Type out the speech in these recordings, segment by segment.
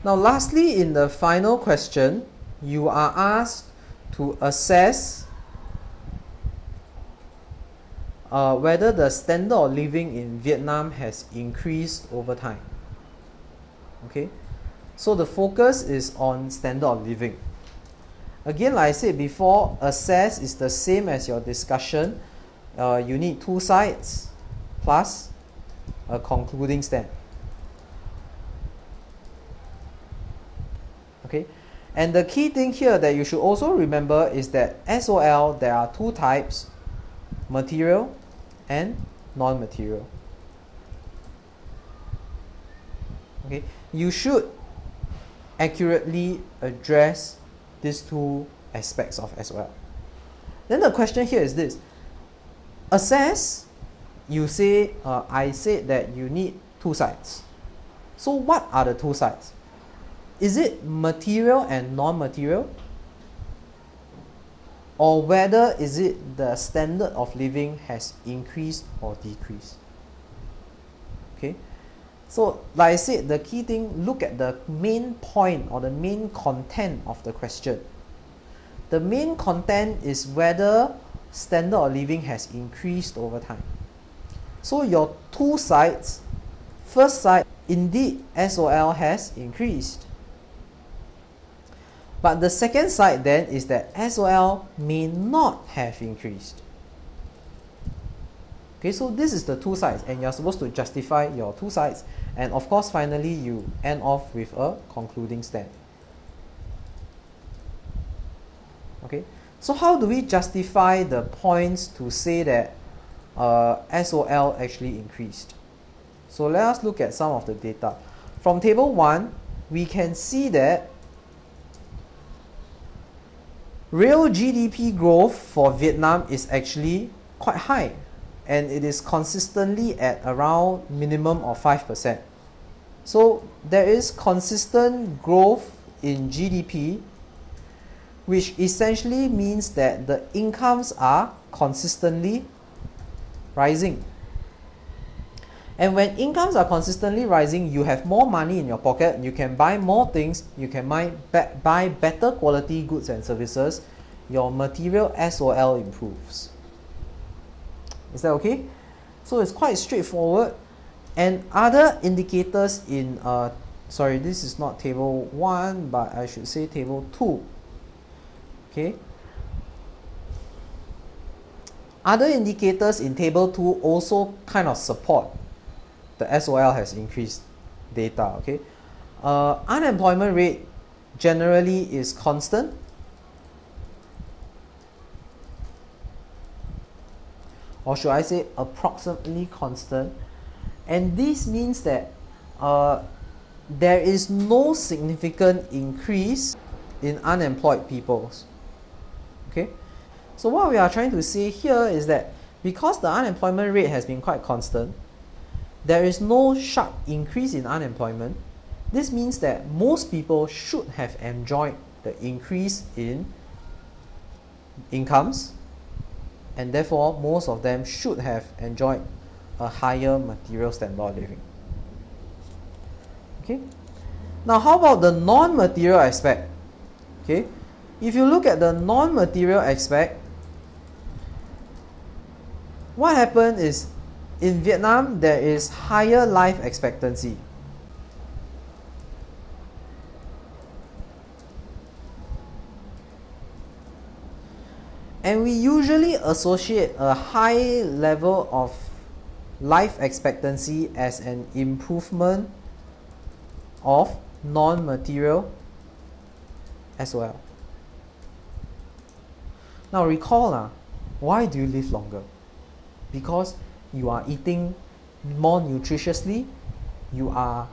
Now lastly, in the final question, you are asked to assess whether the standard of living in Vietnam has increased over time. Okay, so the focus is on standard of living. Again, like I said before, assess is the same as your discussion. You need two sides plus a concluding stand. Okay, and the key thing here that you should also remember is that SOL, there are two types, material and non-material. Okay, you should accurately address these two aspects of SOL. Then the question here is this: assess, you say, I said that you need two sides. So what are the two sides? Is it material and non-material? Or whether is it the standard of living has increased or decreased? Okay, so like I said, the key thing, look at the main point or the main content of the question. The main content is whether standard of living has increased over time. So your two sides, first side, indeed SOL has increased. But the second side then is that SOL may not have increased. Okay, so this is the two sides, and you're supposed to justify your two sides. And of course, finally, you end off with a concluding stand. Okay, so how do we justify the points to say that SOL actually increased? So let us look at some of the data. From table 1, we can see that real GDP growth for Vietnam is actually quite high, and it is consistently at around minimum of 5%. So there is consistent growth in GDP, which essentially means that the incomes are consistently rising. And when incomes are consistently rising, you have more money in your pocket, you can buy more things, you can buy better quality goods and services, your material SOL improves. Is that okay? So it's quite straightforward. And other indicators in, sorry, this is not table 1, but I should say table 2. Okay. Other indicators in table 2 also kind of support the SOL has increased data. Okay, unemployment rate generally is constant. Or should I say approximately constant. And this means that there is no significant increase in unemployed people. Okay, so what we are trying to say here is that because the unemployment rate has been quite constant, there is no sharp increase in unemployment. This means that most people should have enjoyed the increase in incomes, and therefore most of them should have enjoyed a higher material standard of living. Okay. Now how about the non-material aspect? Okay. If you look at the non-material aspect, what happened is in Vietnam there is higher life expectancy. And we usually associate a high level of life expectancy as an improvement of non-material SOL. Now recall, why do you live longer? Because you are eating more nutritiously, you are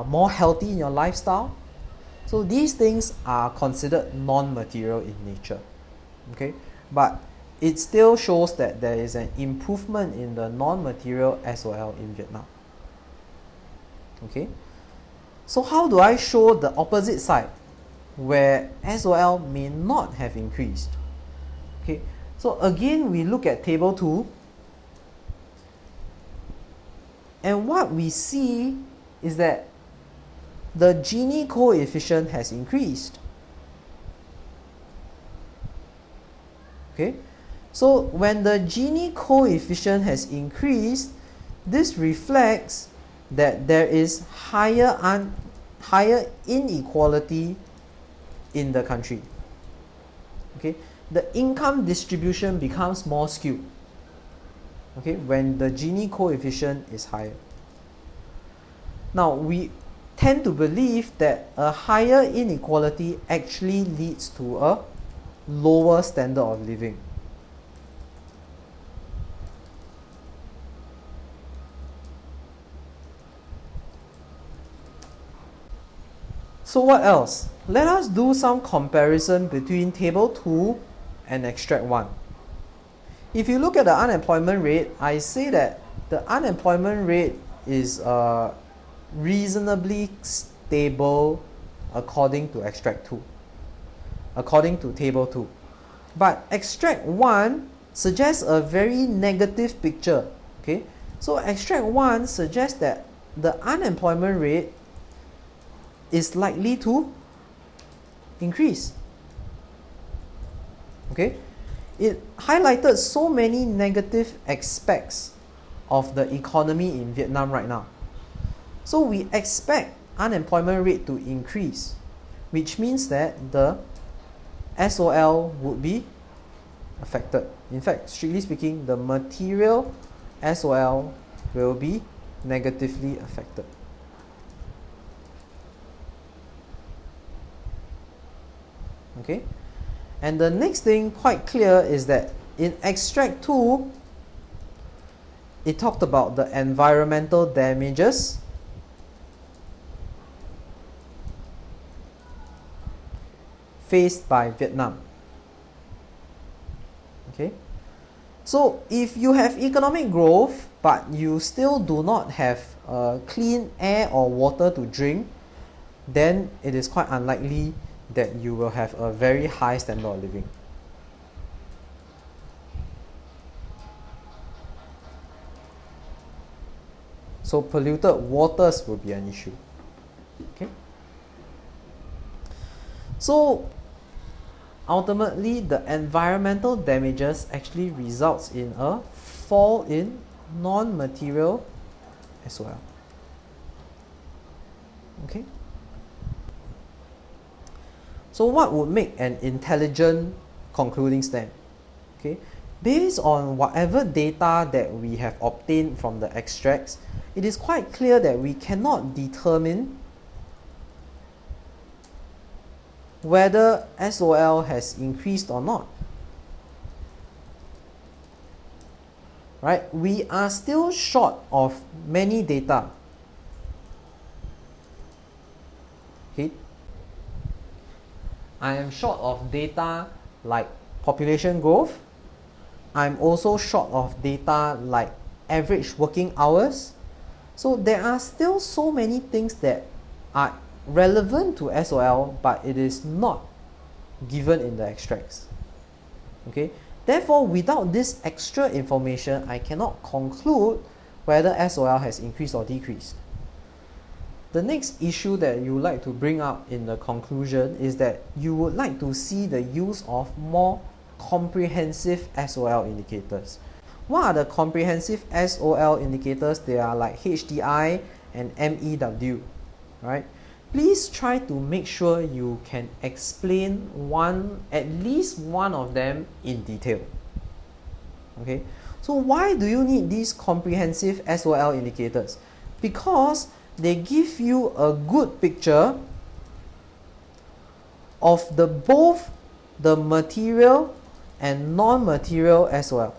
more healthy in your lifestyle. So these things are considered non-material in nature. Okay, but it still shows that there is an improvement in the non-material SOL in Vietnam. Okay, so how do I show the opposite side where SOL may not have increased? Okay, so again we look at table 2, and what we see is that the Gini coefficient has increased. Okay, so when the Gini coefficient has increased, this reflects that there is higher inequality in the country. Okay, the income distribution becomes more skewed. Okay, when the Gini coefficient is higher. Now we tend to believe that a higher inequality actually leads to a lower standard of living. So what else? Let us do some comparison between table 2 and extract 1. If you look at the unemployment rate, I say that the unemployment rate is reasonably stable according to extract 2, according to table 2. But extract 1 suggests a very negative picture. Okay, so extract 1 suggests that the unemployment rate is likely to increase. Okay, it highlighted so many negative aspects of the economy in Vietnam right now. So we expect unemployment rate to increase, which means that the SOL would be affected. In fact, strictly speaking, the material SOL will be negatively affected. Okay, and the next thing quite clear is that in extract 2, it talked about the environmental damages faced by Vietnam. Okay, so if you have economic growth but you still do not have clean air or water to drink, then it is quite unlikely that you will have a very high standard of living. So polluted waters will be an issue. Okay, so ultimately the environmental damages actually results in a fall in non-material SOL. Okay, so what would make an intelligent concluding stand? Okay, based on whatever data that we have obtained from the extracts, it is quite clear that we cannot determine whether SOL has increased or not. Right? We are still short of many data. Okay? I am short of data like population growth. I'm also short of data like average working hours. So there are still so many things that are relevant to SOL, but it is not given in the extracts. Okay? Therefore, without this extra information, I cannot conclude whether SOL has increased or decreased. The next issue that you would like to bring up in the conclusion is that you would like to see the use of more comprehensive SOL indicators. What are the comprehensive SOL indicators? They are like HDI and MEW, right? Please try to make sure you can explain at least one of them in detail. Okay, so why do you need these comprehensive SOL indicators? Because they give you a good picture of both the material and non-material SOL.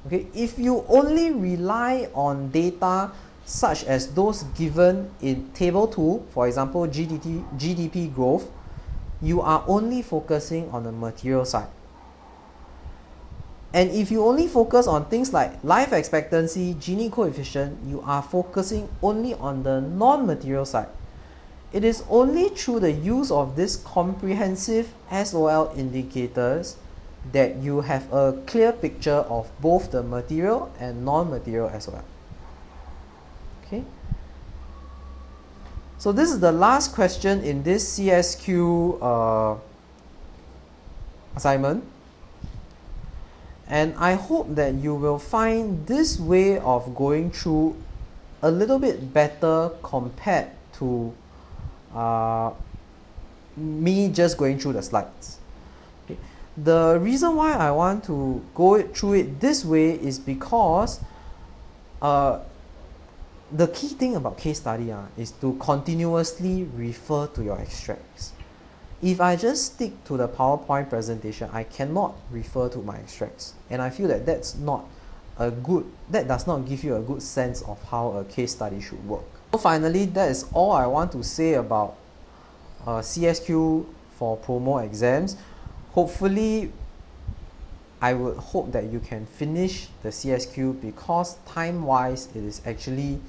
Okay, if you only rely on data such as those given in table 2, for example GDP growth, you are only focusing on the material side. And if you only focus on things like life expectancy, Gini coefficient, you are focusing only on the non-material side. It is only through the use of these comprehensive SOL indicators that you have a clear picture of both the material and non-material SOL. Okay. So this is the last question in this CSQ assignment. And I hope that you will find this way of going through a little bit better compared to me just going through the slides. Okay. The reason why I want to go through it this way is because the key thing about case study is to continuously refer to your extracts. If I just stick to the PowerPoint presentation, I cannot refer to my extracts, and I feel that that does not give you a good sense of how a case study should work. So finally, that is all I want to say about CSQ for promo exams. Hopefully, I would hope that you can finish the CSQ, because time-wise, it is actually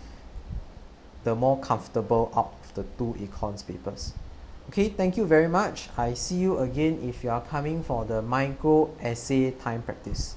the more comfortable out of the two econs papers. Okay, thank you very much. I see you again if you are coming for the micro essay time practice.